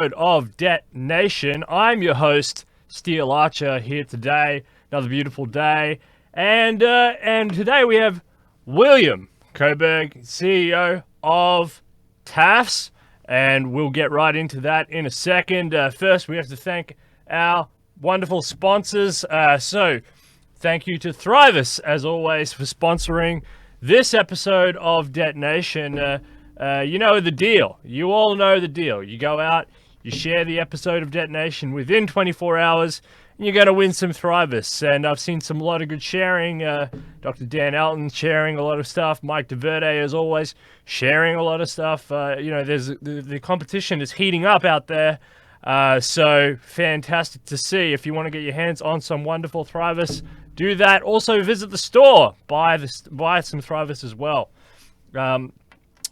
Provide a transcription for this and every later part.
Of Debt Nation. I'm your host, Steel Archer, here today. Another beautiful day, and today we have William Coburn, CEO of TAFS, and we'll get right into that in a second. First, we have to thank our wonderful sponsors. So, thank you to Thrivous, as always, for sponsoring this episode of Debt Nation. You know the deal. You all know the deal. You go out, you share the episode of Debt Nation within 24 hours, and you're going to win some Thrivous. And I've seen a lot of good sharing. Dr. Dan Elton sharing a lot of stuff. Mike DeVerde, as always, sharing a lot of stuff. There's the competition is heating up out there. So fantastic to see. If you want to get your hands on some wonderful Thrivous, do that. Also visit the store, buy some Thrivous as well.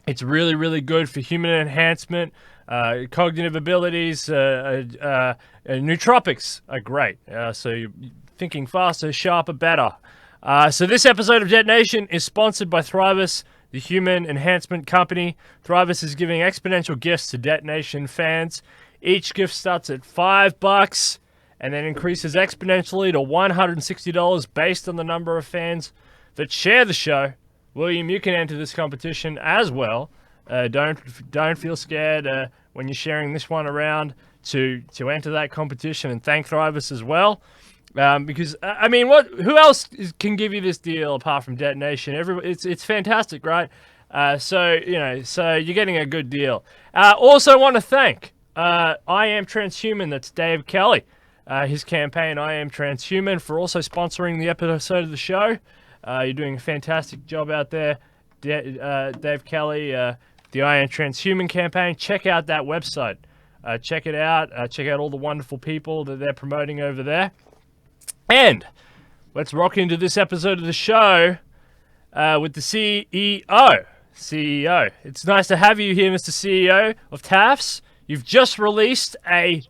It's really, really good for human enhancement, cognitive abilities. Nootropics are great. So you're thinking faster, sharper, better. So this episode of Debt Nation is sponsored by Thrivous, the human enhancement company. Thrivous is giving exponential gifts to Debt Nation fans. Each gift starts at $5 and then increases exponentially to $160 based on the number of fans that share the show. William, you can enter this competition as well. Don't feel scared when you're sharing this one around to enter that competition, and thank Thrivous as well. Because who else can give you this deal apart from Debt Nation? It's fantastic, right? So you're getting a good deal. Also want to thank I Am Transhuman. That's Dave Kelly. His campaign, I Am Transhuman, for also sponsoring the episode of the show. You're doing a fantastic job out there, Dave Kelly, the I Am Transhuman campaign. Check out that website. Check it out. Check out all the wonderful people that they're promoting over there. And let's rock into this episode of the show with the CEO. It's nice to have you here, Mr. CEO of TAFS. You've just released a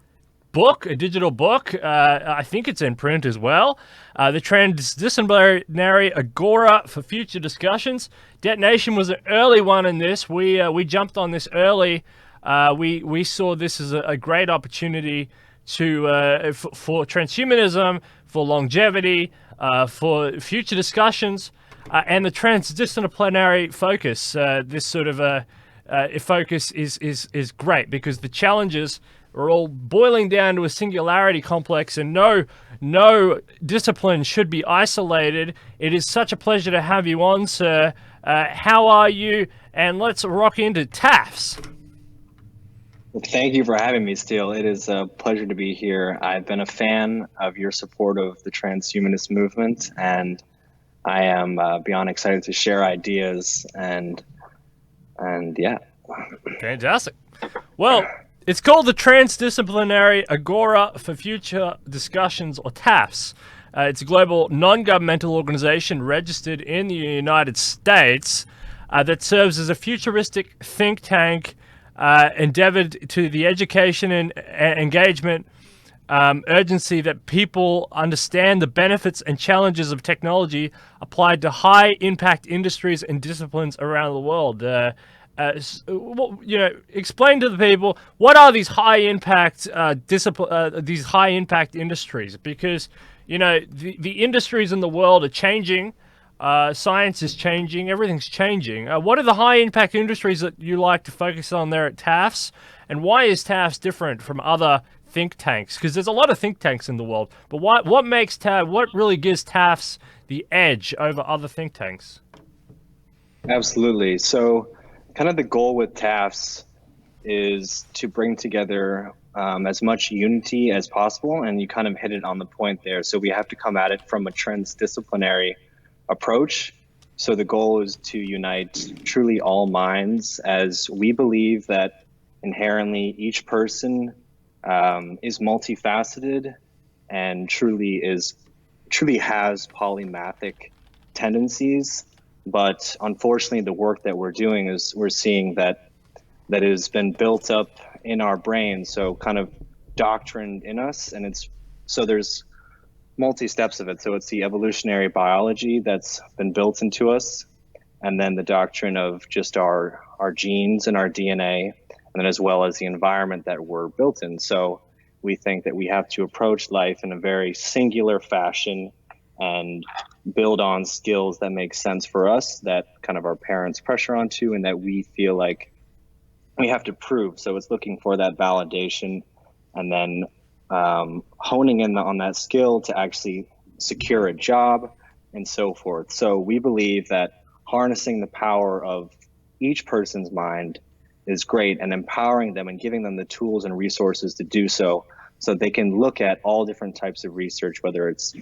digital book. I think it's in print as well. The Transdisciplinary Agora for Future Discussions. Debt Nation was an early one in this. We jumped on this early. We saw this as a great opportunity for transhumanism, for longevity, for future discussions, and the transdisciplinary focus. This sort of focus is great because the challenges are all boiling down to a singularity complex, and no discipline should be isolated. It is such a pleasure to have you on, sir. How are you? And let's rock into TAFS. Well, thank you for having me, Steele. It is a pleasure to be here. I've been a fan of your support of the transhumanist movement, and I am beyond excited to share ideas and yeah. Fantastic. Well, it's called the Transdisciplinary Agora for Future Discussions, or TAFS. It's a global non-governmental organization registered in the United States that serves as a futuristic think tank endeavored to the education and engagement urgency that people understand the benefits and challenges of technology applied to high-impact industries and disciplines around the world. Explain to the people, what are these high-impact these high-impact industries? Because the industries in the world are changing. Science is changing. Everything's changing. What are the high-impact industries that you like to focus on there at TAFS? And why is TAFS different from other think tanks? Because there's a lot of think tanks in the world. But what really gives TAFS the edge over other think tanks? Absolutely. So kind of the goal with TAFS is to bring together as much unity as possible. And you kind of hit it on the point there. So we have to come at it from a transdisciplinary approach. So the goal is to unite truly all minds, as we believe that inherently each person is multifaceted and truly has polymathic tendencies. But unfortunately, the work that we're doing is we're seeing that has been built up in our brain, so kind of doctrined in us, and there's multi-steps of it. So it's the evolutionary biology that's been built into us, and then the doctrine of just our genes and our DNA, and then as well as the environment that we're built in. So we think that we have to approach life in a very singular fashion and build on skills that make sense for us, that kind of our parents pressure onto, and that we feel like we have to prove. So it's looking for that validation and then honing in on that skill to actually secure a job and so forth. So we believe that harnessing the power of each person's mind is great, and empowering them and giving them the tools and resources to do so, so they can look at all different types of research, whether it's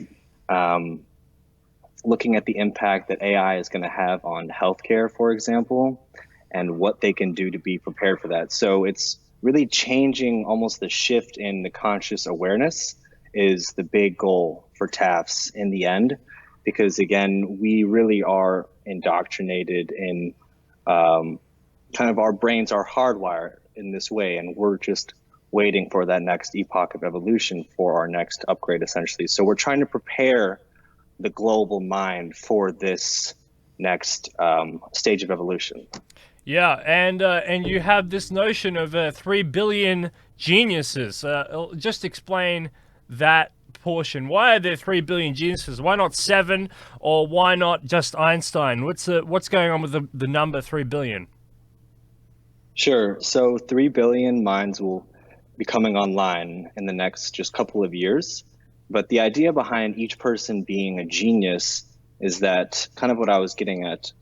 looking at the impact that AI is going to have on healthcare, for example, and what they can do to be prepared for that. So it's really changing almost the shift in the conscious awareness is the big goal for TAFS in the end, because again, we really are indoctrinated in kind of our brains are hardwired in this way, and we're just waiting for that next epoch of evolution for our next upgrade, essentially. So we're trying to prepare the global mind for this next stage of evolution. Yeah, and you have this notion of 3 billion geniuses. Just explain that portion. Why are there 3 billion geniuses? Why not 7, or why not just Einstein? What's going on with the number 3 billion? Sure. So 3 billion minds will be coming online in the next just couple of years. But the idea behind each person being a genius is that kind of what I was getting at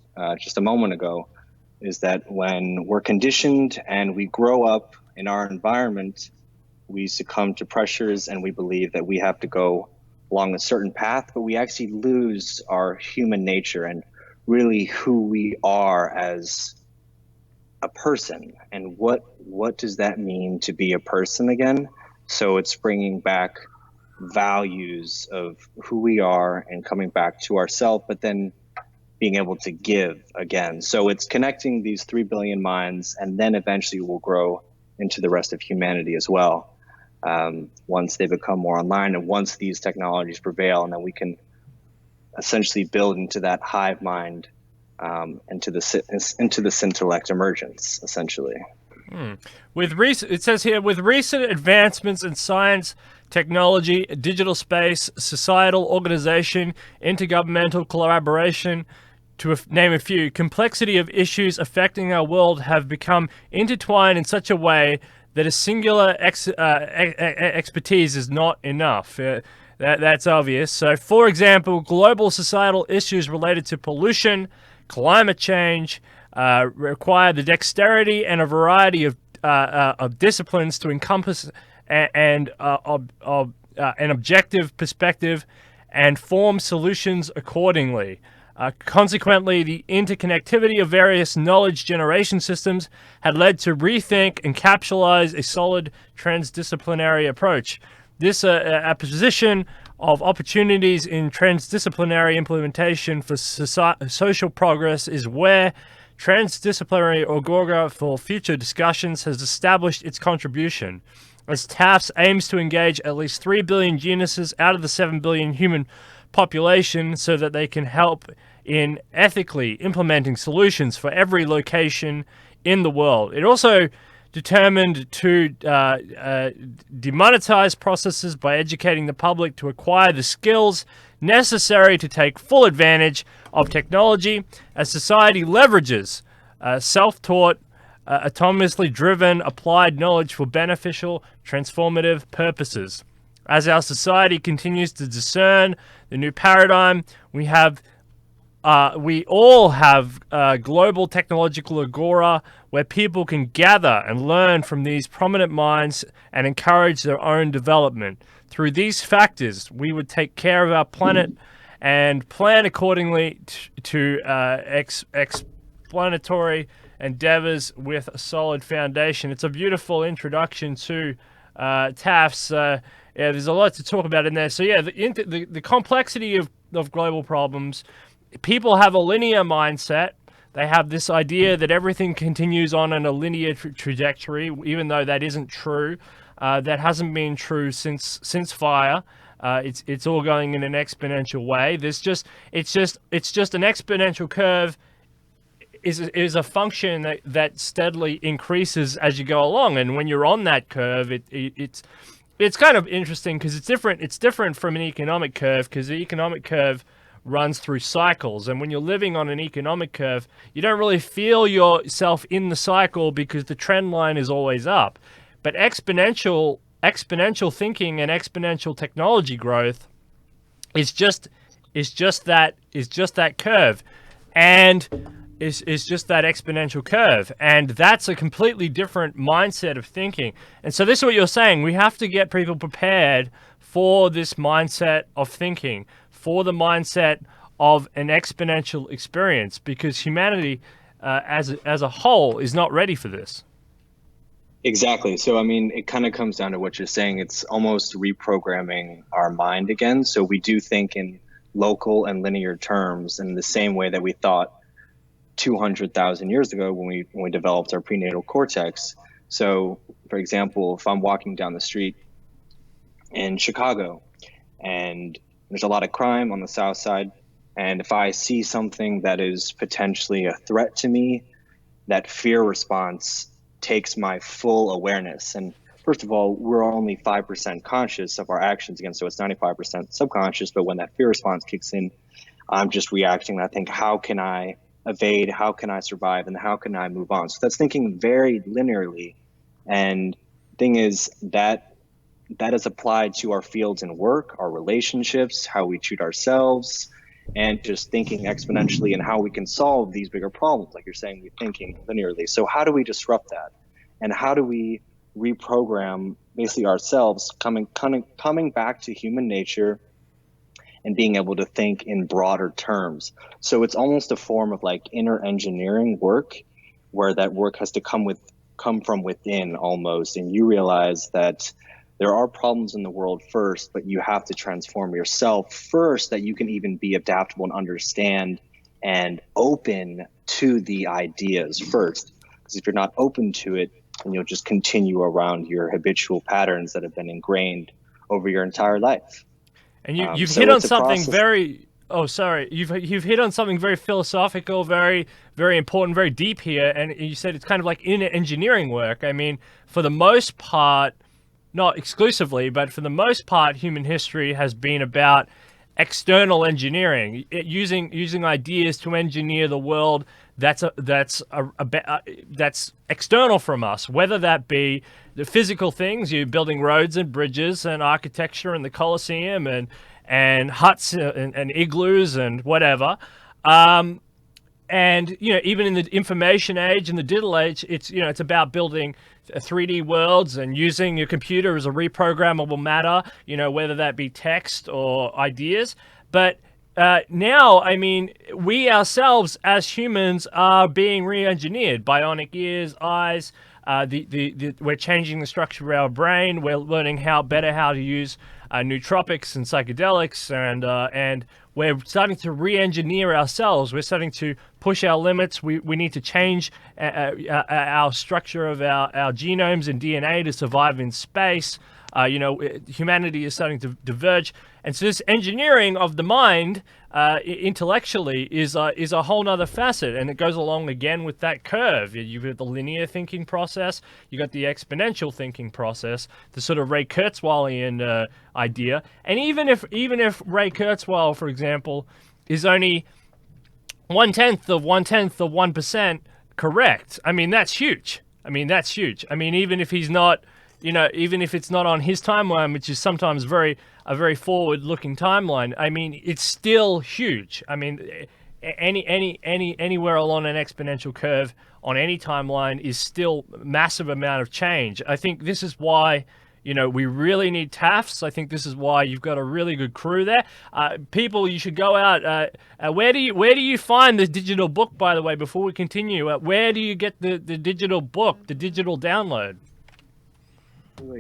just a moment ago, is that when we're conditioned and we grow up in our environment, we succumb to pressures and we believe that we have to go along a certain path, but we actually lose our human nature and really who we are as a person. And what does that mean to be a person again? So it's bringing back values of who we are and coming back to ourselves, but then being able to give again. So it's connecting these 3 billion minds, and then eventually will grow into the rest of humanity as well. Once they become more online and once these technologies prevail, and then we can essentially build into that hive mind, into the scintillect emergence, essentially. It says here, with recent advancements in science, technology, digital space, societal organization, intergovernmental collaboration, to name a few, complexity of issues affecting our world have become intertwined in such a way that a singular expertise is not enough. That's obvious. So, for example, global societal issues related to pollution, climate change, require the dexterity and a variety of disciplines to encompass an objective perspective and form solutions accordingly. Consequently, the interconnectivity of various knowledge generation systems had led to rethink and capitalize a solid transdisciplinary approach. This a position of opportunities in transdisciplinary implementation for social progress is where Transdisciplinary Agora for Future Discussions has established its contribution, as TAFS aims to engage at least 3 billion geniuses out of the 7 billion human population so that they can help in ethically implementing solutions for every location in the world. It also determined to demonetize processes by educating the public to acquire the skills necessary to take full advantage of technology as society leverages self-taught, autonomously driven, applied knowledge for beneficial, transformative purposes. As our society continues to discern the new paradigm, we all have global technological agora where people can gather and learn from these prominent minds and encourage their own development. Through these factors, we would take care of our planet and plan accordingly to explanatory endeavors with a solid foundation. It's a beautiful introduction to TAFS. Yeah, there's a lot to talk about in there. So yeah, the complexity of global problems. People have a linear mindset. They have this idea that everything continues on in a linear trajectory, even though that isn't true. That hasn't been true since fire. It's all going in an exponential way. It's just an exponential curve is a function that steadily increases as you go along. And when you're on that curve, it's kind of interesting because it's different. It's different from an economic curve, because the economic curve runs through cycles, and when you're living on an economic curve, you don't really feel yourself in the cycle because the trend line is always up. But exponential thinking and exponential technology growth is just that curve, and is just that exponential curve, and that's a completely different mindset of thinking. And so this is what you're saying: we have to get people prepared for this mindset of thinking, for the mindset of an exponential experience, because humanity as a whole is not ready for this. Exactly. So, I mean, it kind of comes down to what you're saying. It's almost reprogramming our mind again. So we do think in local and linear terms in the same way that we thought 200,000 years ago when we developed our prenatal cortex. So, for example, if I'm walking down the street in Chicago and there's a lot of crime on the south side, and if I see something that is potentially a threat to me, that fear response takes my full awareness. And first of all, we're only 5% conscious of our actions again, so it's 95% subconscious. But when that fear response kicks in, I'm just reacting. I think, how can I evade? How can I survive? And how can I move on? So that's thinking very linearly. And thing is that is applied to our fields in work, our relationships, how we treat ourselves, and just thinking exponentially and how we can solve these bigger problems. Like you're saying, we're thinking linearly. So how do we disrupt that? And how do we reprogram basically ourselves, coming back to human nature and being able to think in broader terms? So it's almost a form of like inner engineering work, where that work has to come from within almost. And you realize that there are problems in the world first, but you have to transform yourself first, that you can even be adaptable and understand and open to the ideas first. Because if you're not open to it, then you'll just continue around your habitual patterns that have been ingrained over your entire life. And you've hit on something very... Oh, sorry. You've hit on something very philosophical, very, very important, very deep here. And you said it's kind of like inner engineering work. I mean, for the most part, not exclusively, but for the most part, human history has been about external engineering, using ideas to engineer the world that's external from us, whether that be the physical things, you're building roads and bridges and architecture and the Colosseum and huts and igloos and whatever. And, even in the information age and the digital age, it's about building 3D worlds and using your computer as a reprogrammable matter, whether that be text or ideas. But now, I mean, we ourselves as humans are being re-engineered. Bionic ears, eyes, we're changing the structure of our brain. We're learning how to use nootropics and psychedelics, and we're starting to re-engineer ourselves. We're starting to push our limits. We need to change our structure of our genomes and DNA to survive in space. Humanity is starting to diverge, and so this engineering of the mind intellectually is a whole nother facet, and it goes along again with that curve. You've got the linear thinking process, you got the exponential thinking process, the sort of Ray Kurzweilian idea. And even if Ray Kurzweil, for example, is only 1/10 of 1% correct, I mean, that's huge. I mean, even if he's not, even if it's not on his timeline, which is sometimes a very forward-looking timeline, I mean, it's still huge. I mean, anywhere along an exponential curve on any timeline is still a massive amount of change. I think this is why, we really need TAFs. I think this is why you've got a really good crew there. People, you should go out. Where do you find the digital book, by the way, before we continue? Where do you get the digital book, the digital download?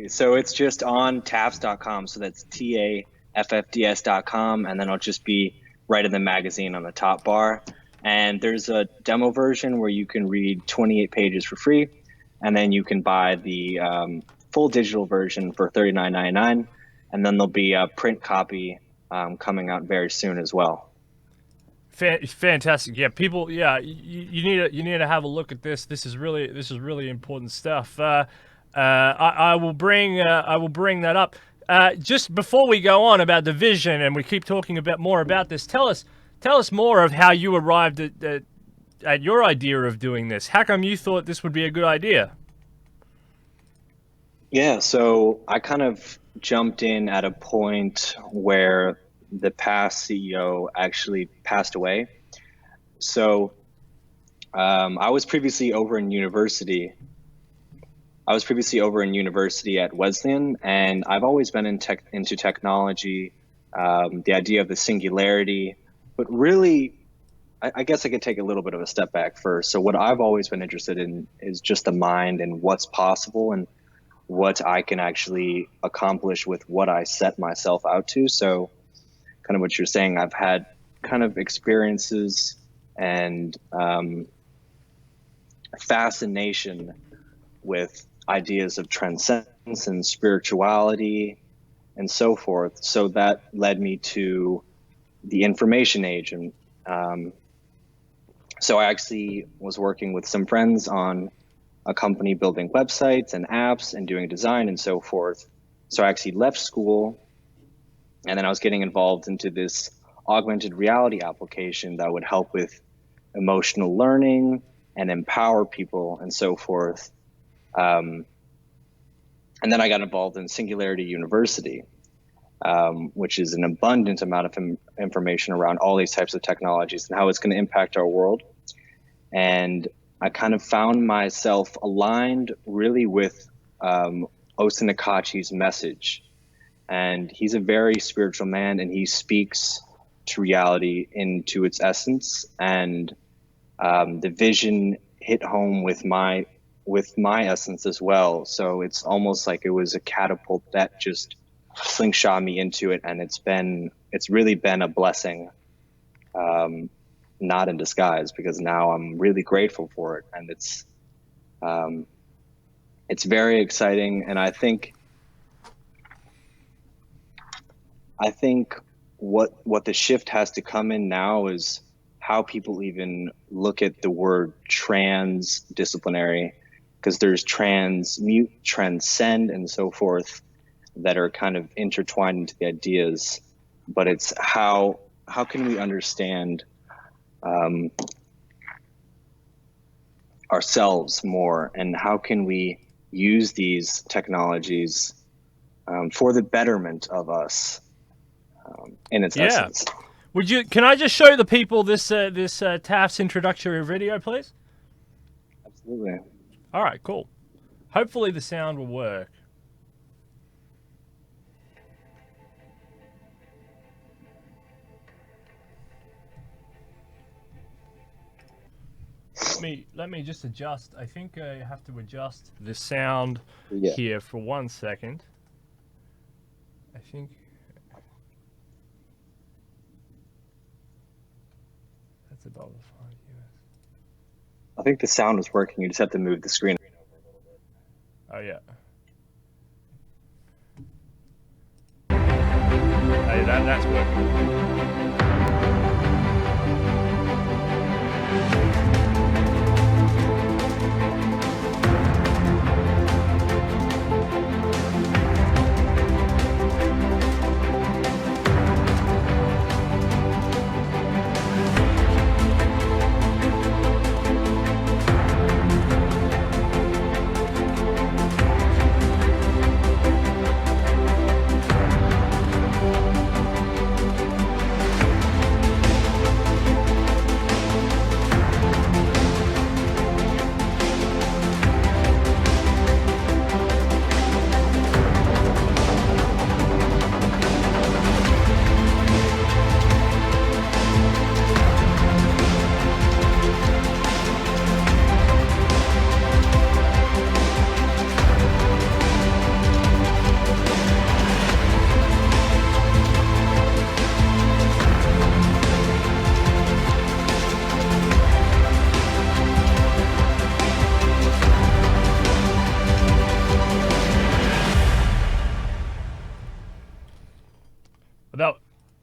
So it's just on Taffds.com. So that's TAFFDS.com. And then it'll just be right in the magazine on the top bar. And there's a demo version where you can read 28 pages for free. And then you can buy the full digital version for $39.99. And then there'll be a print copy coming out very soon as well. Fantastic. Yeah, people. Yeah, you need to have a look at this. This is really important stuff. I will bring that up. Just before we go on about the vision, and we keep talking about more about this. Tell us more of how you arrived at your idea of doing this. How come you thought this would be a good idea? Yeah, so I kind of jumped in at a point where the past CEO actually passed away. So I was previously over in university. At Wesleyan, and I've always been into technology, the idea of the singularity, but really, I guess I could take a little bit of a step back first. So what I've always been interested in is just the mind and what's possible and what I can actually accomplish with what I set myself out to. So kind of what you're saying, I've had kind of experiences and fascination with ideas of transcendence and spirituality and so forth. So that led me to the information age. And so I actually was working with some friends on a company building websites and apps and doing design and so forth. So I actually left school, and then I was getting involved into this augmented reality application that would help with emotional learning and empower people and so forth. And then I got involved in Singularity University, which is an abundant amount of information around all these types of technologies and how it's going to impact our world. And I kind of found myself aligned really with Osa Nakachi's message. And he's a very spiritual man, and he speaks to reality into its essence. And the vision hit home with my essence as well. So it's almost like it was a catapult that just slingshot me into it, and it's really been a blessing, not in disguise, because now I'm really grateful for it, and it's very exciting. And I think what the shift has to come in now is how people even look at the word transdisciplinary, because there's transmute, transcend, and so forth that are kind of intertwined into the ideas. But it's how can we understand ourselves more, and how can we use these technologies for the betterment of us in its essence. Can I just show the people this TAFS introductory video, please? Absolutely. All right, cool. Hopefully the sound will work. Let me just adjust. I think I have to adjust the sound here for 1 second. I think that's above the 5 US. I think the sound is working. You just have to move the screen. Oh yeah. Hey, that's working.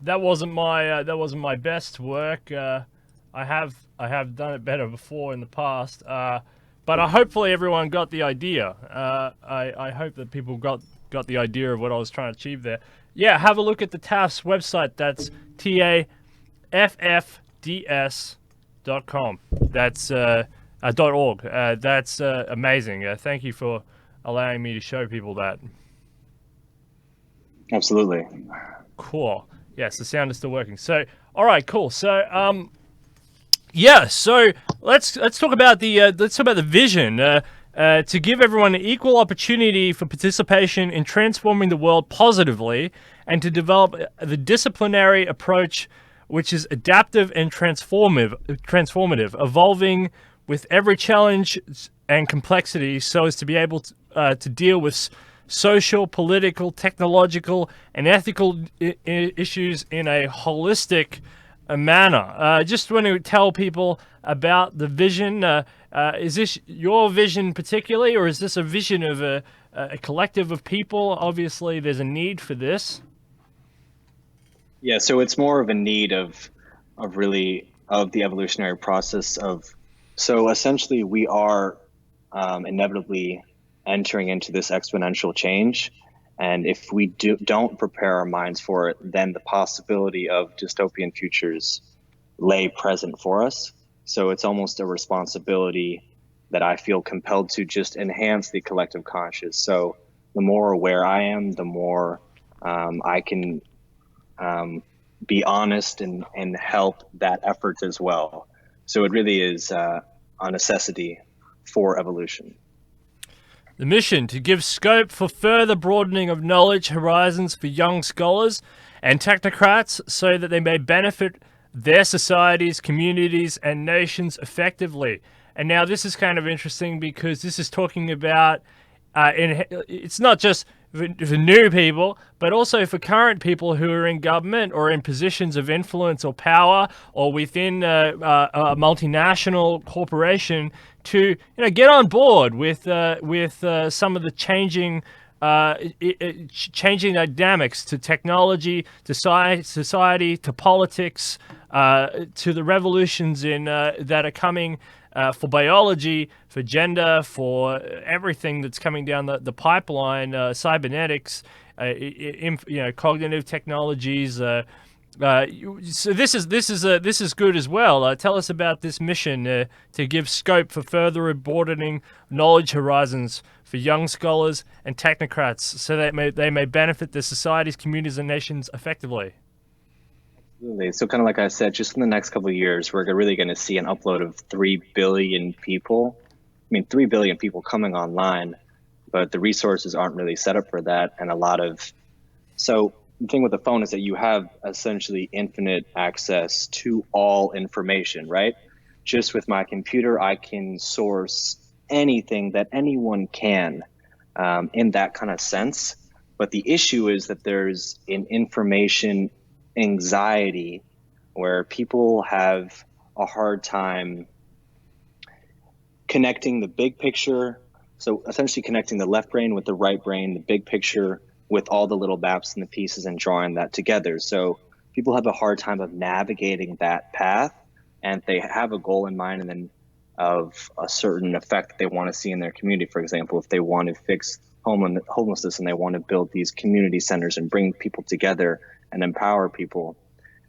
that wasn't my best work. I have done it better before in the past. But hopefully everyone got the idea. I hope that people got the idea of what I was trying to achieve there. Yeah, have a look at the TAFS website. That's TAFFDS.com. That's .org. That's amazing. Thank you for allowing me to show people that. Absolutely. Cool. Yes, the sound is still working. So, all right, cool. So, yeah. So let's talk about the vision. To give everyone an equal opportunity for participation in transforming the world positively, and to develop the disciplinary approach, which is adaptive and transformative, evolving with every challenge and complexity, so as to be able to deal with social, political, technological, and ethical issues in a holistic manner. Just want to tell people about the vision. Is this your vision particularly, or is this a vision of a collective of people? Obviously, there's a need for this. Yeah, so it's more of a need of the evolutionary process of. So essentially, we are inevitably entering into this exponential change. And if we don't prepare our minds for it, then the possibility of dystopian futures lay present for us. So it's almost a responsibility that I feel compelled to just enhance the collective conscious. So the more aware I am, the more I can be honest and help that effort as well. So it really is a necessity for evolution. The mission: to give scope for further broadening of knowledge horizons for young scholars and technocrats, so that they may benefit their societies, communities, and nations effectively. And now this is kind of interesting, because this is talking about, it's not just for new people, but also for current people who are in government or in positions of influence or power, or within a multinational corporation, to get on board with some of the changing dynamics to technology, to society, to politics, to the revolutions that are coming for biology, for gender, for everything that's coming down the pipeline, cybernetics, cognitive technologies. So this is good as well. Tell us about this mission to give scope for further broadening knowledge horizons for young scholars and technocrats, so that they may benefit their societies, communities, and nations effectively. Absolutely. So kind of like I said, just in the next couple of years, we're really going to see an upload of 3 billion people. I mean, 3 billion people coming online, but the resources aren't really set up for that. And so the thing with the phone is that you have essentially infinite access to all information, right? Just with my computer, I can source anything that anyone can in that kind of sense. But the issue is that there's an information anxiety where people have a hard time connecting the big picture. So essentially connecting the left brain with the right brain, the big picture with all the little maps and the pieces, and drawing that together. So people have a hard time of navigating that path, and they have a goal in mind, and then of a certain effect that they want to see in their community. For example, if they want to fix homelessness and they want to build these community centers and bring people together and empower people.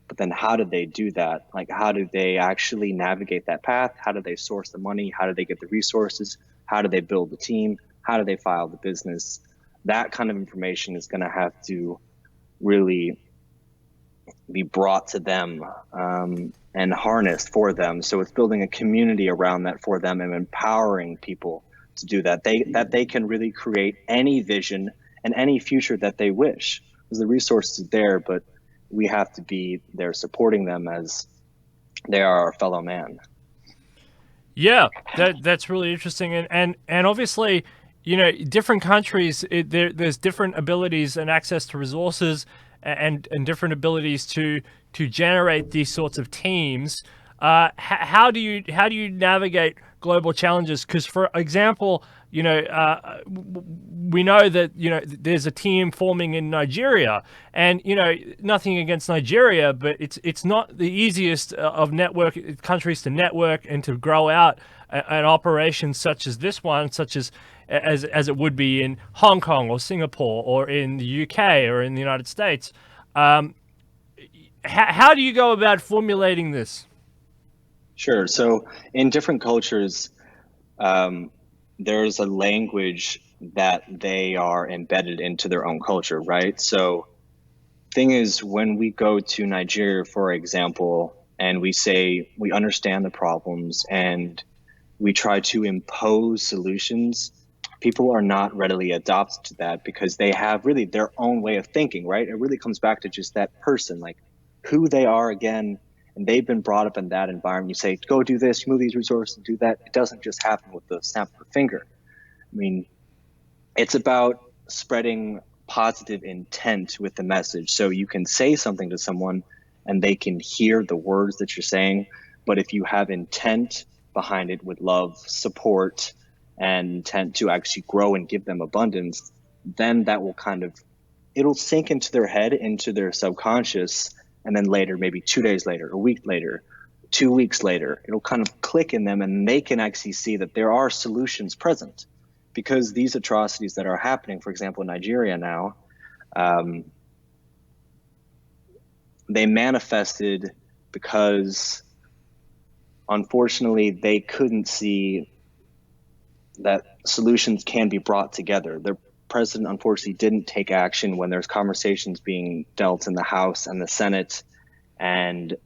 But then how do they do that? Like, how do they actually navigate that path? How do they source the money? How do they get the resources? How do they build the team? How do they file the business? That kind of information is going to have to really be brought to them and harnessed for them. So it's building a community around that for them and empowering people to do that. They can really create any vision and any future that they wish. Because the resources are there, but we have to be there supporting them as they are our fellow man. Yeah, that's really interesting, and obviously, different countries, there's different abilities and access to resources, and different abilities to generate these sorts of teams. How do you navigate global challenges? Because, for example, we know that there's a team forming in Nigeria, and nothing against Nigeria, but it's not the easiest of network countries to network and to grow out an operation such as this one, such as it would be in Hong Kong or Singapore or in the UK or in the United States. How do you go about formulating this? Sure. So in different cultures, there's a language that they are embedded into their own culture, right? So thing is, when we go to Nigeria, for example, and we say we understand the problems and we try to impose solutions, people are not readily adopted to that because they have really their own way of thinking, right? It really comes back to just that person, like who they are again, and they've been brought up in that environment. You say, go do this, move these resources, do that. It doesn't just happen with the snap of a finger. I mean, it's about spreading positive intent with the message. So you can say something to someone and they can hear the words that you're saying. But if you have intent behind it with love, support, and intent to actually grow and give them abundance, then that will it'll sink into their head, into their subconscious. And then later, maybe 2 days later, a week later, 2 weeks later, it'll kind of click in them and they can actually see that there are solutions present. Because these atrocities that are happening, for example, in Nigeria now, they manifested because, unfortunately, they couldn't see that solutions can be brought together. Their president, unfortunately, didn't take action when there's conversations being dealt in the House and the Senate, and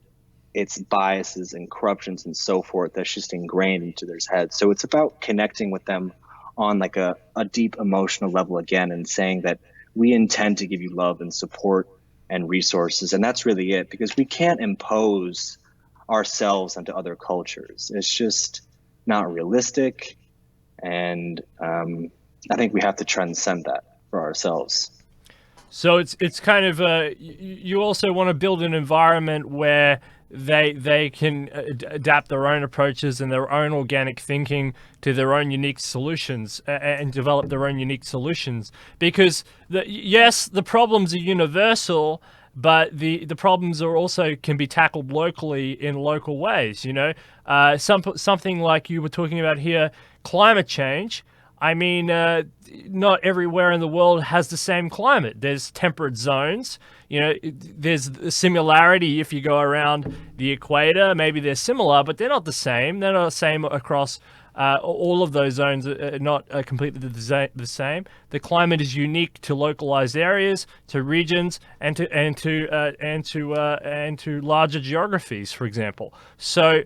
it's biases and corruptions and so forth that's just ingrained into their heads. So it's about connecting with them on like a deep emotional level again and saying that we intend to give you love and support and resources. And that's really it, because we can't impose ourselves onto other cultures. It's just not realistic. And I think we have to transcend that for ourselves. So it's kind of you also want to build an environment where they can adapt their own approaches and their own organic thinking to their own unique solutions and develop their own unique solutions. Because yes, the problems are universal, but the problems are also can be tackled locally in local ways. Something like you were talking about here, climate change. I mean, not everywhere in the world has the same climate. There's temperate zones. There's a similarity if you go around the equator. Maybe they're similar, but they're not the same. They're not the same across all of those zones. Are not completely the same. The climate is unique to localized areas, to regions, and to larger geographies, for example. So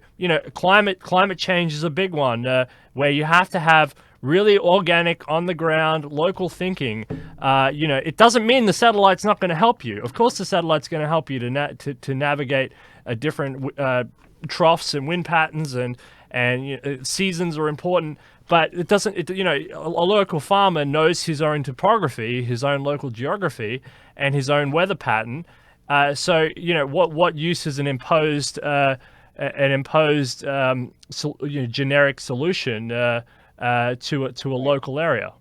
climate change is a big one where you have to have really organic, on the ground, local thinking. It doesn't mean the satellite's not going to help you. Of course, the satellite's going to help you to navigate different troughs and wind patterns, and seasons are important. But it doesn't. A local farmer knows his own topography, his own local geography, and his own weather pattern. So what use is an imposed generic solution to a local area.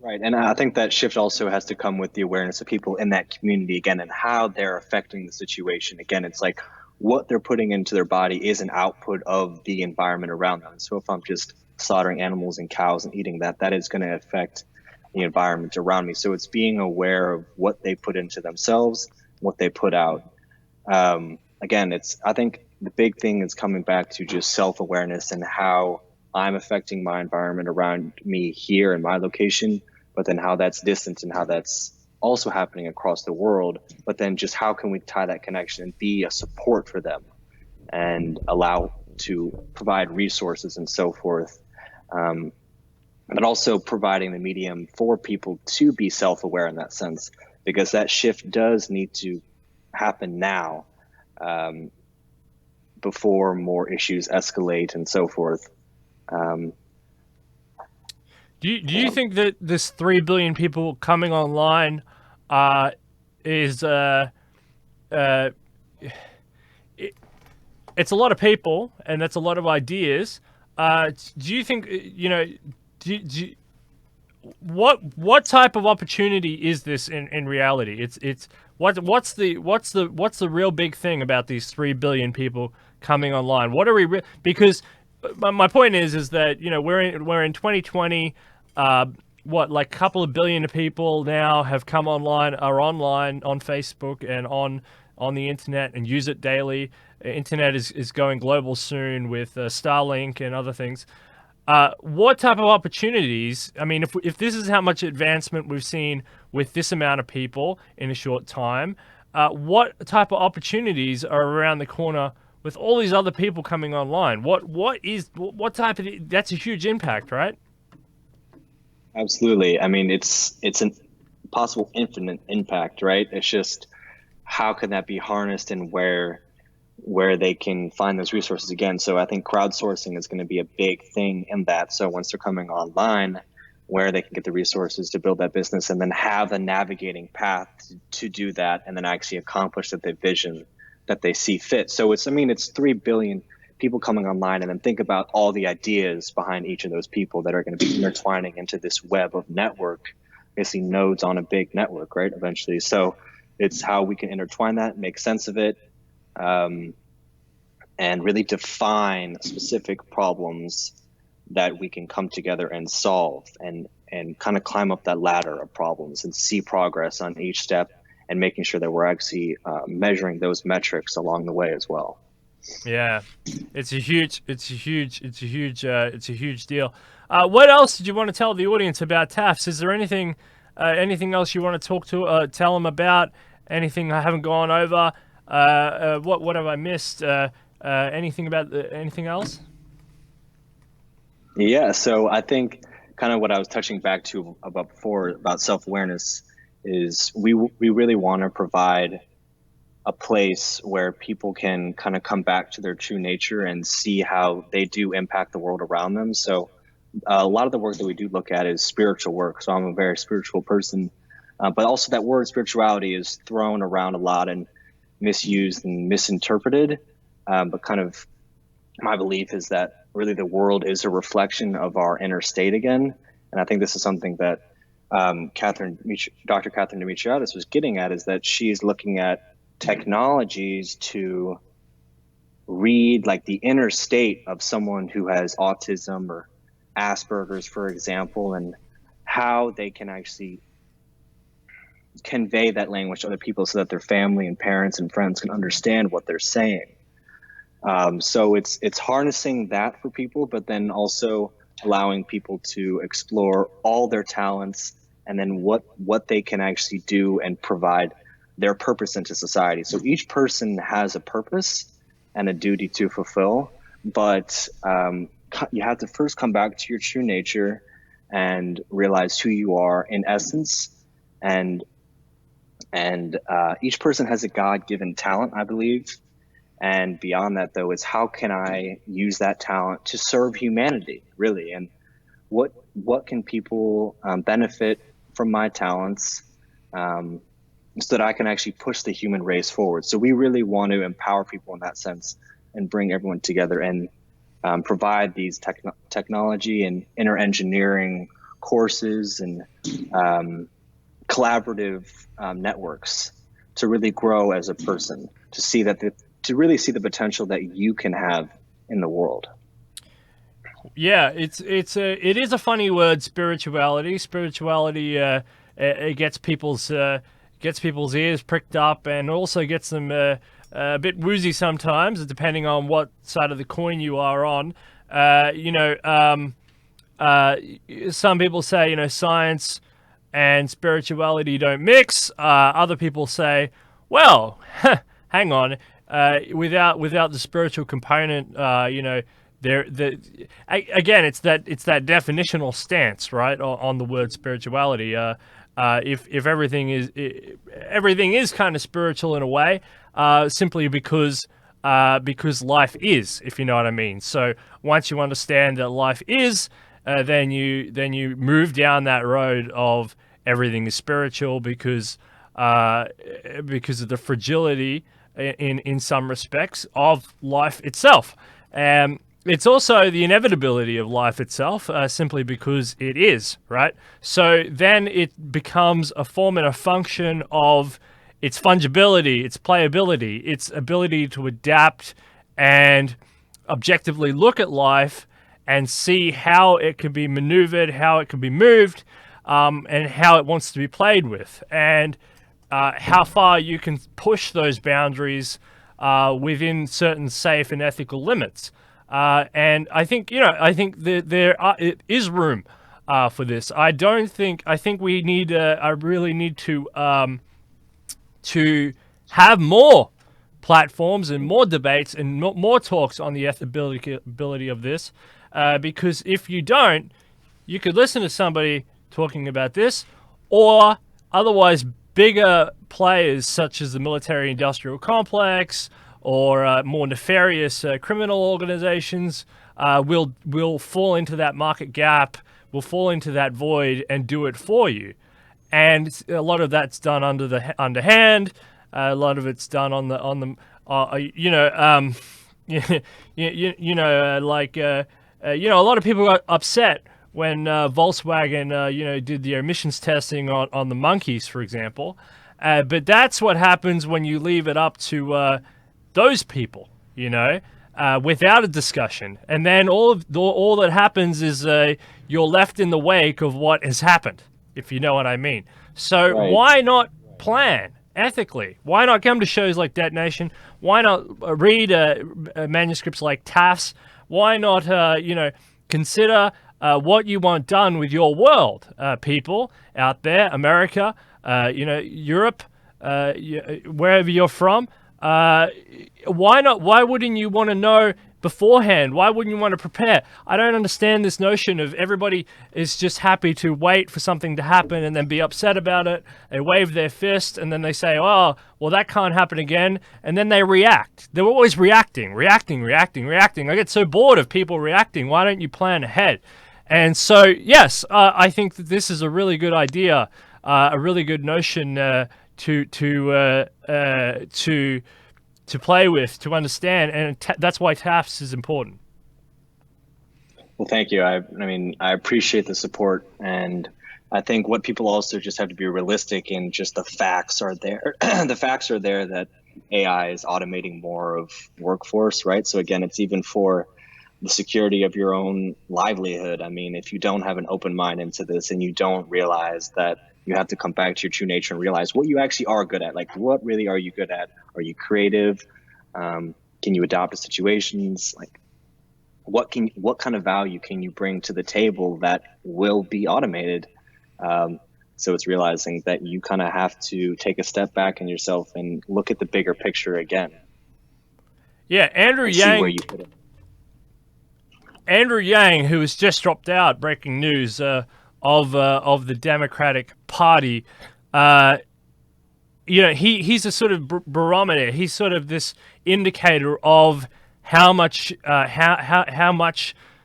Right. And I think that shift also has to come with the awareness of people in that community again and how they're affecting the situation. Again, it's like what they're putting into their body is an output of the environment around them. So if I'm just slaughtering animals and cows and eating that is going to affect the environment around me. So it's being aware of what they put into themselves, what they put out. Again, I think the big thing is coming back to just self-awareness and how I'm affecting my environment around me here in my location, but then how that's distant and how that's also happening across the world. But then just how can we tie that connection and be a support for them and allow to provide resources and so forth. But also providing the medium for people to be self-aware in that sense, because that shift does need to happen now before more issues escalate and so forth. Do you think that this 3 billion people coming online is it's a lot of people and that's a lot of ideas? Do you think what type of opportunity is this in reality? What's the real big thing about these 3 billion people coming online? What are we because my point is that we're in 2020. Like a couple of billion people now have come online, are online on Facebook and on the internet and use it daily. Internet is going global soon with Starlink and other things. What type of opportunities? I mean, if this is how much advancement we've seen with this amount of people in a short time, what type of opportunities are around the corner with all these other people coming online? What type of? That's a huge impact, right? Absolutely. I mean, it's an possible infinite impact, right? It's just how can that be harnessed and where they can find those resources again. So I think crowdsourcing is going to be a big thing in that. So once they're coming online, where they can get the resources to build that business and then have a navigating path to do that and then actually accomplish the vision that they see fit. So it's 3 billion people coming online, and then think about all the ideas behind each of those people that are going to be intertwining into this web of network, basically nodes on a big network, right? Eventually. So it's how we can intertwine that, make sense of it, and really define specific problems that we can come together and solve and kind of climb up that ladder of problems and see progress on each step and making sure that we're actually measuring those metrics along the way as well. Yeah, it's a huge deal. What else did you want to tell the audience about TAFS? Is there anything else you want to tell them about? Anything I haven't gone over? What have I missed? Anything else? Yeah, so I think kind of what I was touching back to about before about self-awareness is we really want to provide a place where people can kind of come back to their true nature and see how they do impact the world around them. So a lot of the work that we do look at is spiritual work. So I'm a very spiritual person, but also that word spirituality is thrown around a lot and misused and misinterpreted. But kind of my belief is that really the world is a reflection of our inner state again. And I think this is something that Dr. Catherine Dimitriadis was getting at, is that she's looking at technologies to read like the inner state of someone who has autism or Asperger's, for example, and how they can actually convey that language to other people so that their family and parents and friends can understand what they're saying. So it's harnessing that for people, but then also allowing people to explore all their talents and then what they can actually do and provide their purpose into society. So each person has a purpose and a duty to fulfill, but you have to first come back to your true nature and realize who you are in essence. And each person has a God-given talent, I believe. And beyond that, though, it's how can I use that talent to serve humanity, really? And what can people benefit from my talents so that I can actually push the human race forward? So we really want to empower people in that sense and bring everyone together and provide these technology and inner engineering courses and collaborative networks to really grow as a person, to see that to really see the potential that you can have in the world. Yeah, it is a funny word, spirituality. Spirituality it gets people's ears pricked up and also gets them a bit woozy sometimes, depending on what side of the coin you are on. Some people say science and spirituality don't mix. Other people say, well, hang on. Without the spiritual component, again, it's that definitional stance, right, on the word spirituality. If everything is kind of spiritual in a way, simply because life is, if you know what I mean. So once you understand that life is, then you move down that road of everything is spiritual because of the fragility in some respects of life itself. it's also the inevitability of life itself, simply because it is, right? So then it becomes a form and a function of its fungibility, its playability, its ability to adapt and objectively look at life and see how it can be maneuvered, how it can be moved, and how it wants to be played with, and how far you can push those boundaries within certain safe and ethical limits. And I think, I think that it is room for this. I think we need, I really need to have more platforms and more debates and more talks on the ethicability of this, because if you don't, you could listen to somebody talking about this, or otherwise bigger players such as the military-industrial complex or more nefarious criminal organizations will fall into that market gap, will fall into that void and do it for you. And a lot of that's done underhand. A lot of it's done on the a lot of people got upset when Volkswagen did the emissions testing on the monkeys, for example. But that's what happens when you leave it up to those people, without a discussion. And then all that happens is you're left in the wake of what has happened, if you know what I mean. So Right. Why not plan ethically? Why not come to shows like Detonation? Why not read manuscripts like TAFS? Why not, consider what you want done with your world, people out there, America, Europe, wherever you're from. Why not? Why wouldn't you want to know beforehand? Why wouldn't you want to prepare? I don't understand this notion of everybody is just happy to wait for something to happen and then be upset about it. They wave their fist and then they say, oh, well, that can't happen again. And then they react. They're always reacting. I get so bored of people reacting. Why don't you plan ahead? And so, yes, I think that this is a really good idea, a really good notion to play with, to understand, and that's why TAFS is important. Well, thank you. I mean, I appreciate the support, and I think what people also just have to be realistic in, just the facts are there. The facts are there that AI is automating more of workforce, right? So again, it's even for the security of your own livelihood. I mean, if you don't have an open mind into this and you don't realize that you have to come back to your true nature and realize what you actually are good at. Like, what really are you good at? Are you creative? Can you adapt to situations? Like, what kind of value can you bring to the table that will be automated? So it's realizing that you kind of have to take a step back in yourself and look at the bigger picture again. Yeah, Andrew Yang, who has just dropped out, breaking news, of the Democratic Party, he's a sort of barometer. He's sort of this indicator of how much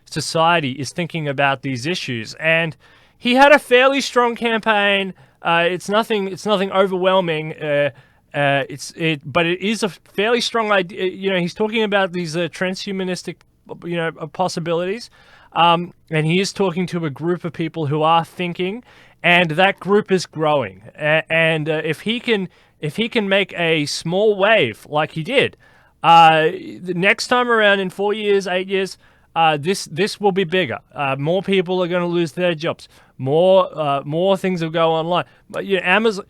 society is thinking about these issues. And he had a fairly strong campaign. It's nothing overwhelming. But it is a fairly strong idea. He's talking about these transhumanistic, possibilities. And he is talking to a group of people who are thinking, and that group is growing. And if he can make a small wave like he did, the next time around in 4 years, 8 years, this will be bigger. More people are going to lose their jobs. More things will go online. But Amazon.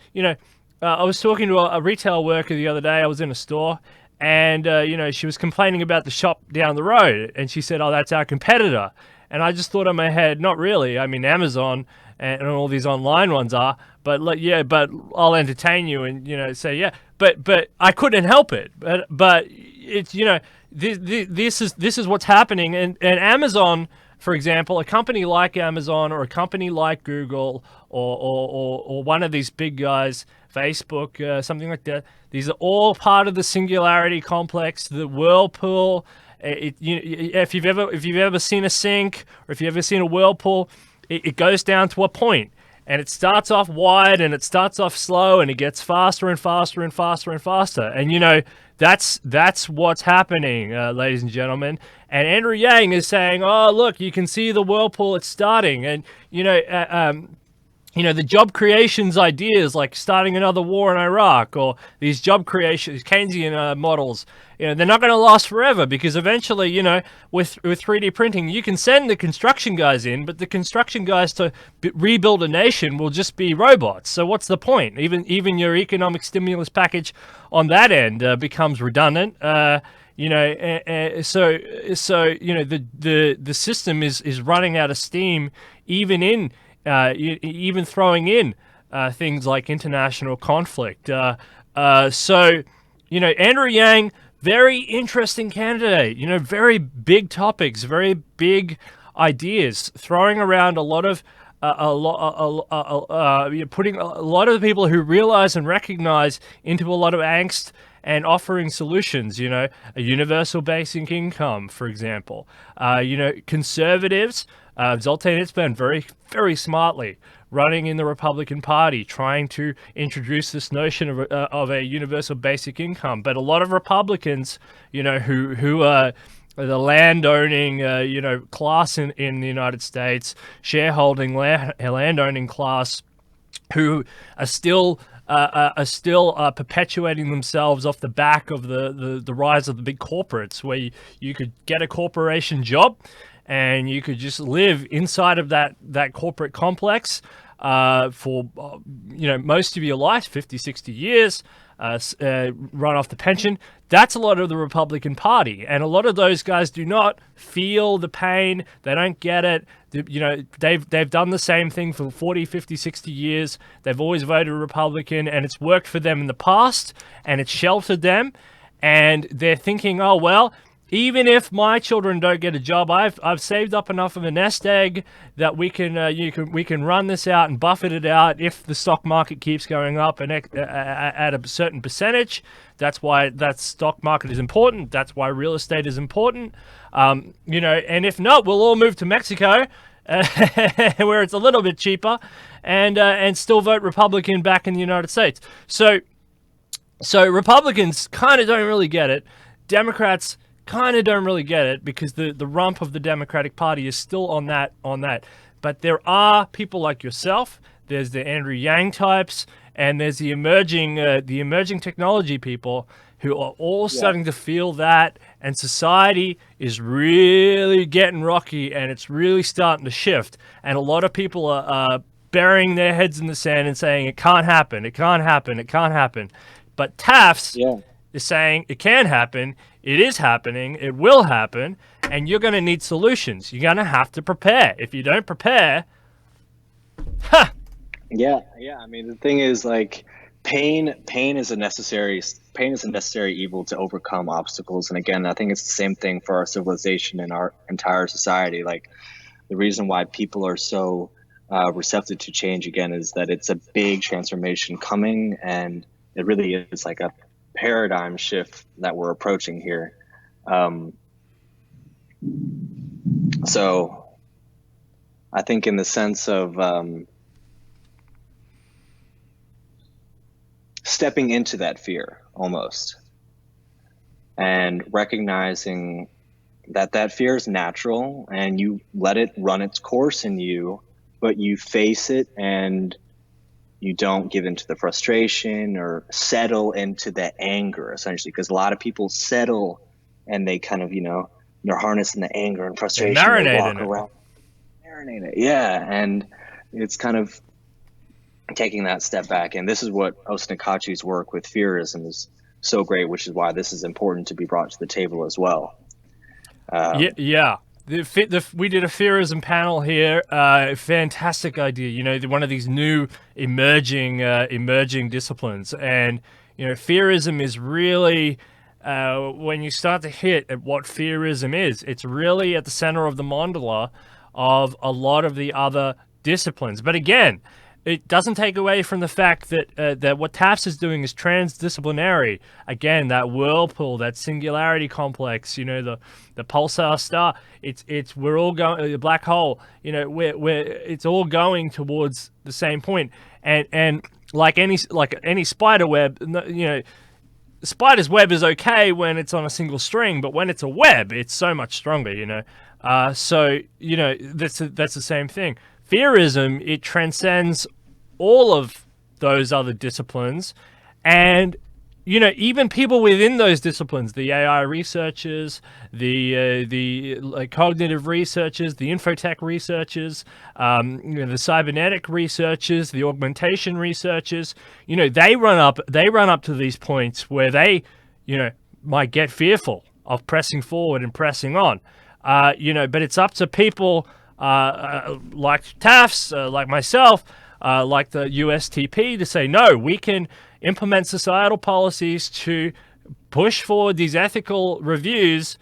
I was talking to a retail worker the other day. I was in a store. And, she was complaining about the shop down the road. And she said, oh, that's our competitor. And I just thought in my head, not really. I mean, Amazon and all these online ones are. But, but I'll entertain you and, say, yeah. But I couldn't help it. But it's, this is what's happening. And Amazon, for example, a company like Amazon or a company like Google or one of these big guys, Facebook, something like that. These are all part of the singularity complex, the whirlpool. If you've ever seen a sink or if you've ever seen a whirlpool, it goes down to a point, And it starts off wide and it starts off slow and it gets faster and faster and faster and faster. And, you know, that's what's happening, ladies and gentlemen. And Andrew Yang is saying, oh, look, you can see the whirlpool, it's starting. And, you know, the job creations ideas like starting another war in Iraq, or these job creations, Keynesian models, you know, they're not going to last forever, because eventually, you know, with 3D printing, you can send the construction guys in, but the construction guys to rebuild a nation will just be robots. So what's the point? Even your economic stimulus package on that end becomes redundant. You know, so you know, the system is running out of steam, even throwing in things like international conflict. So, you know, Andrew Yang, very interesting candidate, you know, very big topics, very big ideas, throwing around a lot of, putting a lot of the people who realize and recognize into a lot of angst and offering solutions, you know, a universal basic income, for example. You know, conservatives, Zoltan Itzban very, very smartly running in the Republican Party, trying to introduce this notion of a universal basic income. But a lot of Republicans, you know, who are the land-owning, you know, class in the United States, shareholding land-owning class, who are still perpetuating themselves off the back of the rise of the big corporates, where you could get a corporation job and you could just live inside of that corporate complex for, you know, most of your life, 50, 60 years, run off the pension. That's a lot of the Republican Party. And a lot of those guys do not feel the pain. They don't get it. You know, they've done the same thing for 40, 50, 60 years. They've always voted Republican, and it's worked for them in the past, and it's sheltered them. And they're thinking, oh, well, even if my children don't get a job, I've saved up enough of a nest egg that we can run this out and buffet it out if the stock market keeps going up and at a certain percentage. That's why that stock market is important. That's why real estate is important. You know, and if not, we'll all move to Mexico, where it's a little bit cheaper, and still vote Republican back in the United States. So Republicans kind of don't really get it. Democrats kind of don't really get it, because the rump of the Democratic Party is still on that. But there are people like yourself. There's the Andrew Yang types, and there's the emerging technology people who are all starting to feel that, and society is really getting rocky, and it's really starting to shift. And a lot of people are burying their heads in the sand and saying it can't happen, it can't happen, it can't happen. But Taffs is saying it can happen. It is happening. It will happen. And you're going to need solutions. You're going to have to prepare. If you don't prepare, Yeah. I mean, the thing is, like, pain is a necessary evil to overcome obstacles. And again, I think it's the same thing for our civilization and our entire society. Like, the reason why people are so receptive to change, again, is that it's a big transformation coming, and it really is like a paradigm shift that we're approaching here. So I think in the sense of stepping into that fear almost, and recognizing that fear is natural, and you let it run its course in you, but you face it, and you don't give into the frustration or settle into the anger, essentially, because a lot of people settle and they kind of, you know, they're harnessing the anger and frustration. They walk around, marinate it. Yeah. And it's kind of taking that step back. And this is what Osnakachi's work with fearism is so great, which is why this is important to be brought to the table as well. Yeah. We did a fearism panel here. Fantastic idea. You know, one of these new emerging disciplines, and you know, fearism is really when you start to hit at what fearism is, it's really at the center of the mandala of a lot of the other disciplines. But again, it doesn't take away from the fact that that what TAFS is doing is transdisciplinary. Again, that whirlpool, that singularity complex, the pulsar star. We're all going the black hole. We're it's all going towards the same point. And like any spider web, spider's web is okay when it's on a single string, but when it's a web, it's so much stronger. So that's the same thing. Fearism, it transcends all of those other disciplines, and even people within those disciplines, the AI researchers, the cognitive researchers, the infotech researchers, the cybernetic researchers, the augmentation researchers, they run up to these points where they might get fearful of pressing forward and pressing on. But it's up to people like TAFS, like myself, like the USTP, to say, no, we can implement societal policies to push forward these ethical reviews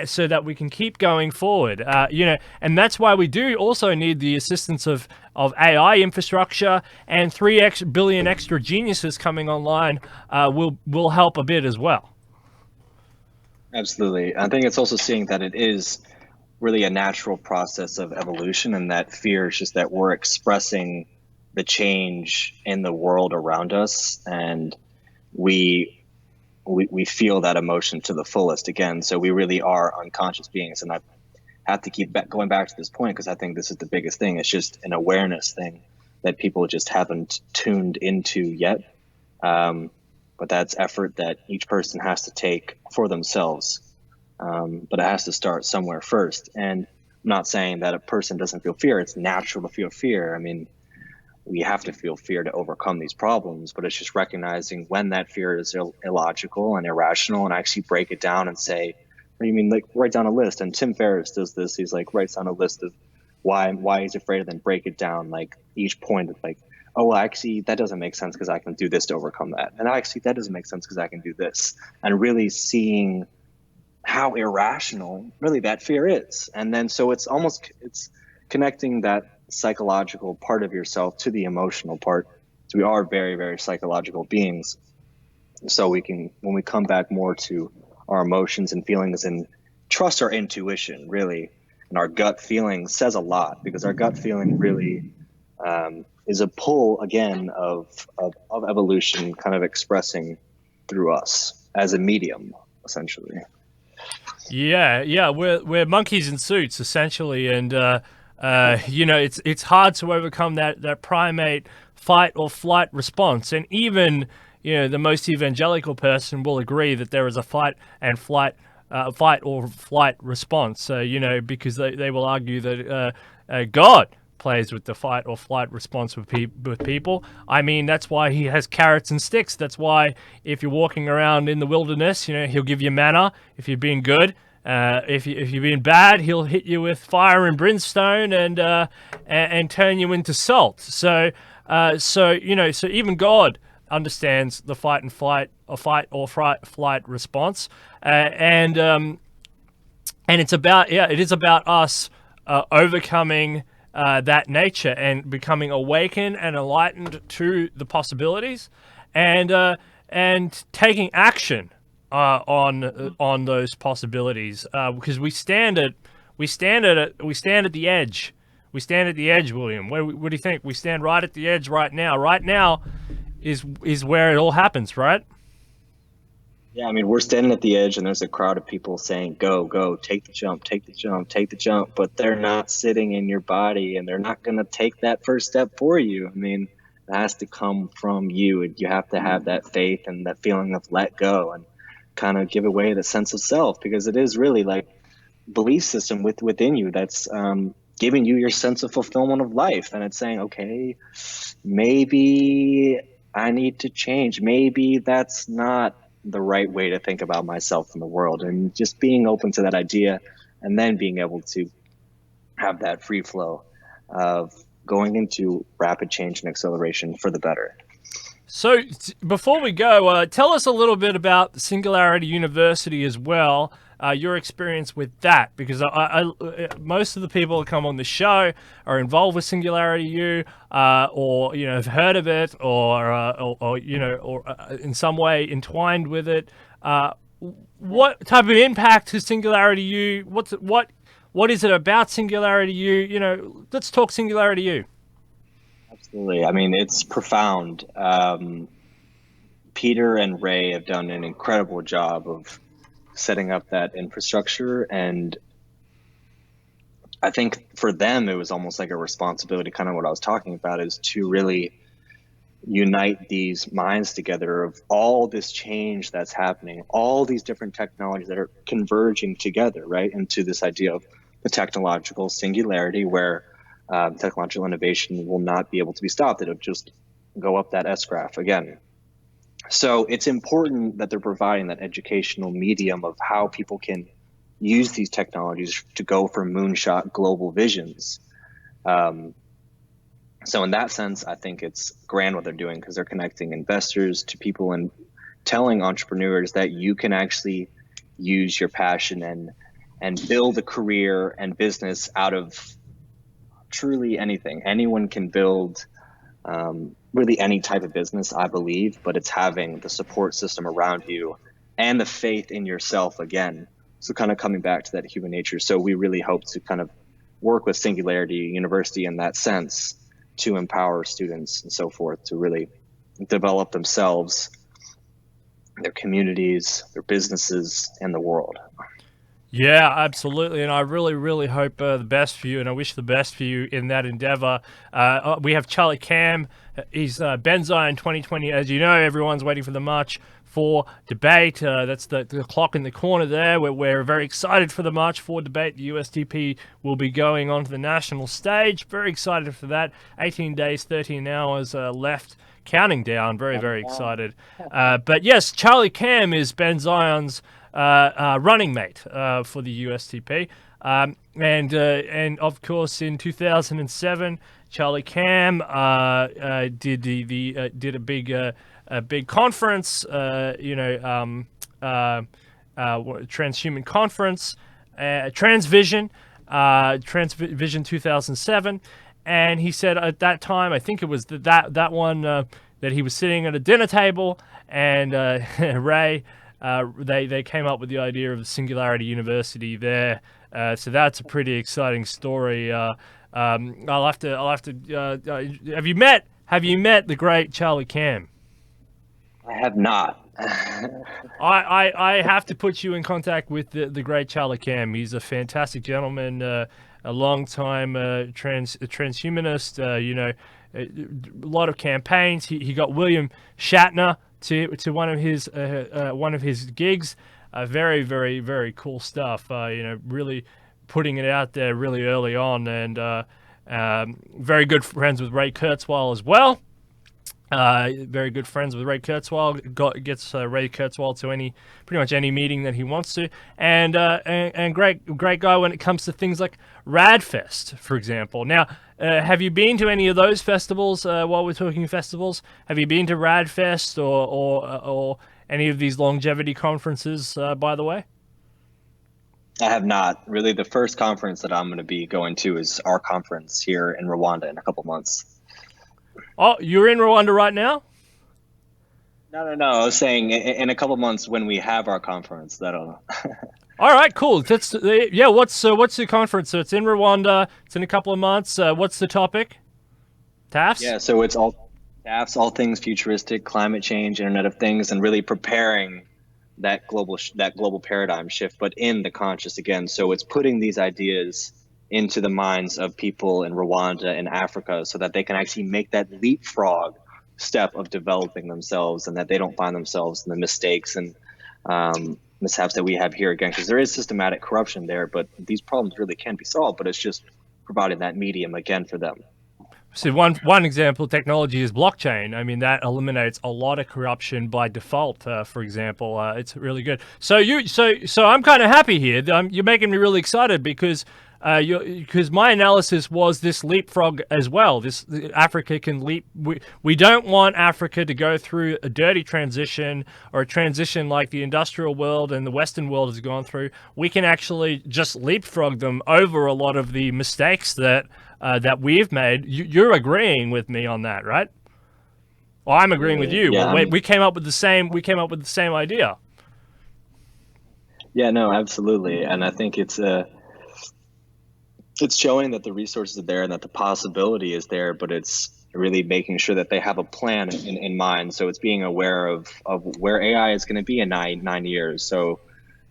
so that we can keep going forward. And that's why we do also need the assistance of AI infrastructure, and 3 billion extra geniuses coming online will help a bit as well. Absolutely. I think it's also seeing that it is really a natural process of evolution, and that fear is just that we're expressing the change in the world around us, and we feel that emotion to the fullest again. So we really are unconscious beings, and I have to keep going back to this point because I think this is the biggest thing. It's just an awareness thing that people just haven't tuned into yet. But that's effort that each person has to take for themselves. But it has to start somewhere first. And I'm not saying that a person doesn't feel fear. It's natural to feel fear. I mean, we have to feel fear to overcome these problems, but it's just recognizing when that fear is illogical and irrational, and actually break it down and say, what do you mean? Like, write down a list. And Tim Ferriss does this. He's like, writes down a list of why he's afraid, and then break it down, like each point of like, oh, well, actually, that doesn't make sense because I can do this to overcome that. And actually, that doesn't make sense because I can do this. And really seeing how irrational really that fear is. And then so it's connecting that psychological part of yourself to the emotional part. So we are very, very psychological beings. So we can, when we come back more to our emotions and feelings and trust our intuition, really, and our gut feeling says a lot, because our gut feeling really is a pull, again, of evolution kind of expressing through us as a medium, essentially. Yeah, we're monkeys in suits, essentially, and it's hard to overcome that primate fight or flight response, and even the most evangelical person will agree that there is a fight or flight response. So because they will argue that God plays with the fight or flight response with people. I mean, that's why he has carrots and sticks. That's why if you're walking around in the wilderness, he'll give you manna if you're being good. If you're being bad, he'll hit you with fire and brimstone and turn you into salt. So even God understands the fight or flight response, and it is about us overcoming that nature and becoming awakened and enlightened to the possibilities, and taking action on those possibilities, because we stand at the edge. We stand at the edge, William. What do you think? We stand right at the edge right now. Right now is where it all happens, right? Yeah, I mean, we're standing at the edge, and there's a crowd of people saying, go, go, take the jump, take the jump, take the jump. But they're not sitting in your body, and they're not going to take that first step for you. I mean, it has to come from you, and you have to have that faith and that feeling of let go and kind of give away the sense of self, because it is really like belief system within you that's giving you your sense of fulfillment of life. And it's saying, okay, maybe I need to change. Maybe that's not the right way to think about myself in the world, and just being open to that idea, and then being able to have that free flow of going into rapid change and acceleration for the better. So before we go, tell us a little bit about Singularity University as well. Your experience with that, because most of the people that come on the show are involved with Singularity U, or have heard of it, or in some way entwined with it. What type of impact has Singularity U? What is it about Singularity U? Let's talk Singularity U. Absolutely. I mean, it's profound. Peter and Ray have done an incredible job of setting up that infrastructure. And I think for them, it was almost like a responsibility, kind of what I was talking about, is to really unite these minds together of all this change that's happening, all these different technologies that are converging together, right, into this idea of the technological singularity where technological innovation will not be able to be stopped. It'll just go up that S graph again. So it's important that they're providing that educational medium of how people can use these technologies to go for moonshot global visions. So in that sense, I think it's grand what they're doing, because they're connecting investors to people and telling entrepreneurs that you can actually use your passion and build a career and business out of truly anything. Anyone can build really any type of business, I believe, but it's having the support system around you and the faith in yourself again. So kind of coming back to that human nature. So we really hope to kind of work with Singularity University in that sense to empower students and so forth to really develop themselves, their communities, their businesses, and the world. Yeah, absolutely. And I really, really hope the best for you, and I wish the best for you in that endeavor. We have Charlie Cam. He's Benzion 2020. As you know, everyone's waiting for the March for debate. That's the clock in the corner there. We're very excited for the March for debate. The USDP will be going onto the national stage. Very excited for that. 18 days, 13 hours left. Counting down. Very, very excited. But yes, Charlie Cam is Benzion's running mate for the USDP, and of course in 2007, Charlie Cam did did a big conference, transhuman conference, Transvision, Transvision 2007, and he said at that time, I think it was that one that he was sitting at a dinner table, and Ray. They came up with the idea of Singularity University there, so that's a pretty exciting story. I'll have to. Have you met the great Charlie Cam? I have not. I have to put you in contact with the great Charlie Cam. He's a fantastic gentleman, a long-time transhumanist. A lot of campaigns. He got William Shatner to one of his gigs. Very, very, very cool stuff. Really putting it out there really early on, and very good friends with Ray Kurzweil as well. Very good friends with Ray Kurzweil. Gets Ray Kurzweil to pretty much any meeting that he wants to, and great guy when it comes to things like Radfest, for example. Now, have you been to any of those festivals? While we're talking festivals, have you been to Radfest or any of these longevity conferences? By the way, I have not. Really, the first conference that I'm going to be going to is our conference here in Rwanda in a couple months. Oh, you're in Rwanda right now? No. I was saying in a couple months when we have our conference. That'll. All right, cool. What's the conference? So it's in Rwanda. It's in a couple of months. What's the topic? TAFS? Yeah, so it's all TAFS, all things futuristic, climate change, Internet of Things, and really preparing that global paradigm shift, but in the conscious again. So it's putting these ideas into the minds of people in Rwanda and Africa so that they can actually make that leapfrog step of developing themselves, and that they don't find themselves in the mistakes and mishaps that we have here again, because there is systematic corruption there, but these problems really can be solved, but it's just providing that medium again for them. So one example of technology is blockchain. I mean, that eliminates a lot of corruption by default. For example, it's really good. So I'm kind of happy here. You're making me really excited because because my analysis was this leapfrog as well. Africa can leap. We don't want Africa to go through a dirty transition or a transition like the industrial world and the Western world has gone through. We can actually just leapfrog them over a lot of the mistakes that we've made. You're agreeing with me on that, right? Well, I'm agreeing with you. Yeah, Well, we came up with the same. We came up with the same idea. Yeah, no, absolutely. And I think it's showing that the resources are there and that the possibility is there, but it's really making sure that they have a plan in mind. So it's being aware of where AI is going to be in nine years. So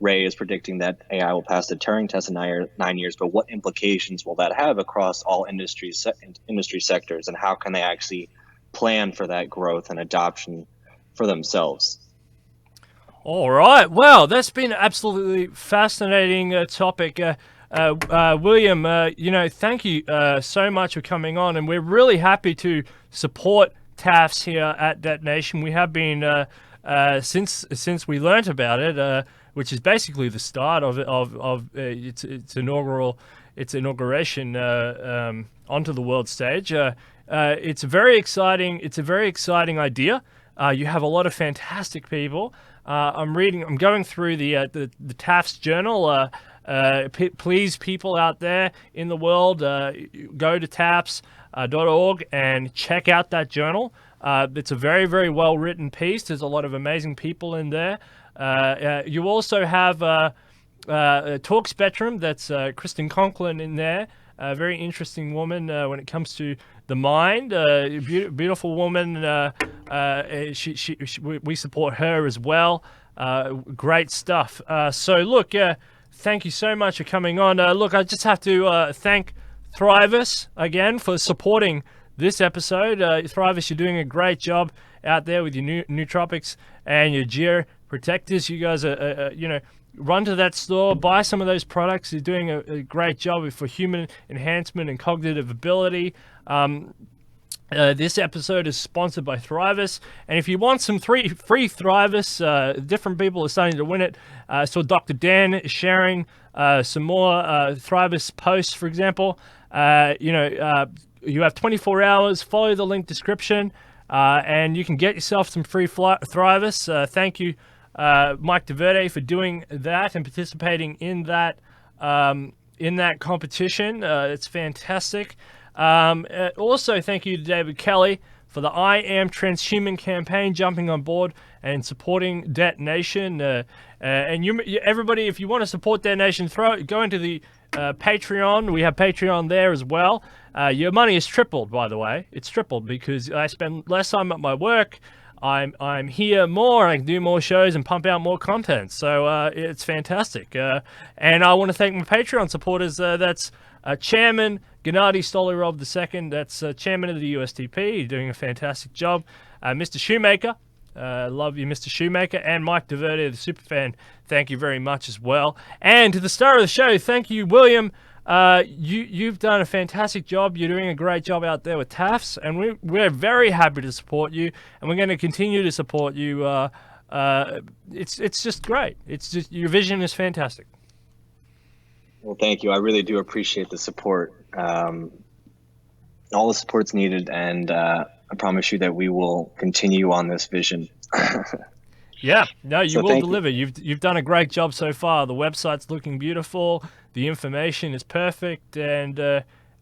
Ray is predicting that AI will pass the Turing test in 9 years, but what implications will that have across all industry sectors, and how can they actually plan for that growth and adoption for themselves? All right. Well, that's been an absolutely fascinating topic. William, thank you so much for coming on, and we're really happy to support TAFS here at DetNation. We have been since we learnt about it, which is basically the start of its inauguration onto the world stage. It's a very exciting idea. You have a lot of fantastic people. I'm going through the TAFS journal. Please, people out there in the world, go to TAFS.org and check out that journal. It's a very, very well written piece. There's a lot of amazing people in there. You also have Talk Spectrum. That's Kristen Conklin in there. A very interesting woman when it comes to the mind. Beautiful woman. We support her as well. Great stuff. So look, thank you so much for coming on. Look, I just have to thank Thrivous again for supporting this episode. Thrivous, you're doing a great job out there with your nootropics and your geoprotectors. You guys are run to that store, buy some of those products. You're doing a great job for human enhancement and cognitive ability. This episode is sponsored by Thrivous, and if you want some free Thrivous, different people are starting to win it. So Dr. Dan is sharing some more Thrivous posts, for example. You have 24 hours. Follow the link description, and you can get yourself some free Thrivous. Thank you, Mike DeVerde, for doing that and participating in that competition. It's fantastic. Also, thank you to David Kelly for the I Am Transhuman campaign, jumping on board and supporting DetNation. And everybody, if you want to support DetNation, go into the Patreon. We have Patreon there as well. Your money is tripled, by the way. It's tripled because I spend less time at my work. I'm here more. I can do more shows and pump out more content. So it's fantastic. And I want to thank my Patreon supporters. That's Chairman Gennady Stolярov II. That's Chairman of the USTP. You're doing a fantastic job. Mr. Shoemaker. Love you, Mr. Shoemaker. And Mike DeVerde, the superfan. Thank you very much as well. And to the star of the show, thank you, William. You've done a fantastic job. You're doing a great job out there with TAFS, and we're very happy to support you, and we're going to continue to support you. It's just great. It's just, your vision is fantastic. Well, thank you. I really do appreciate the support. All the support's needed, and I promise you that we will continue on this vision. Yeah, no, you will deliver. You've done a great job so far. The website's looking beautiful. The information is perfect, and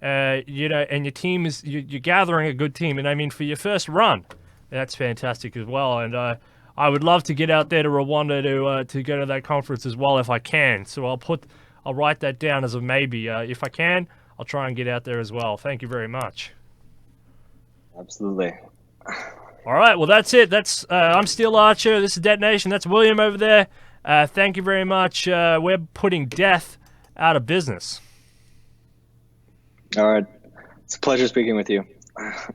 and your team is you're gathering a good team. And I mean, for your first run, that's fantastic as well. And I would love to get out there to Rwanda to go to that conference as well if I can. So I'll write that down as a maybe. If I can, I'll try and get out there as well. Thank you very much. Absolutely. All right, well, that's it. I'm Steel Archer. This is DetNation. That's William over there. Thank you very much. We're putting death out of business. All right. It's a pleasure speaking with you.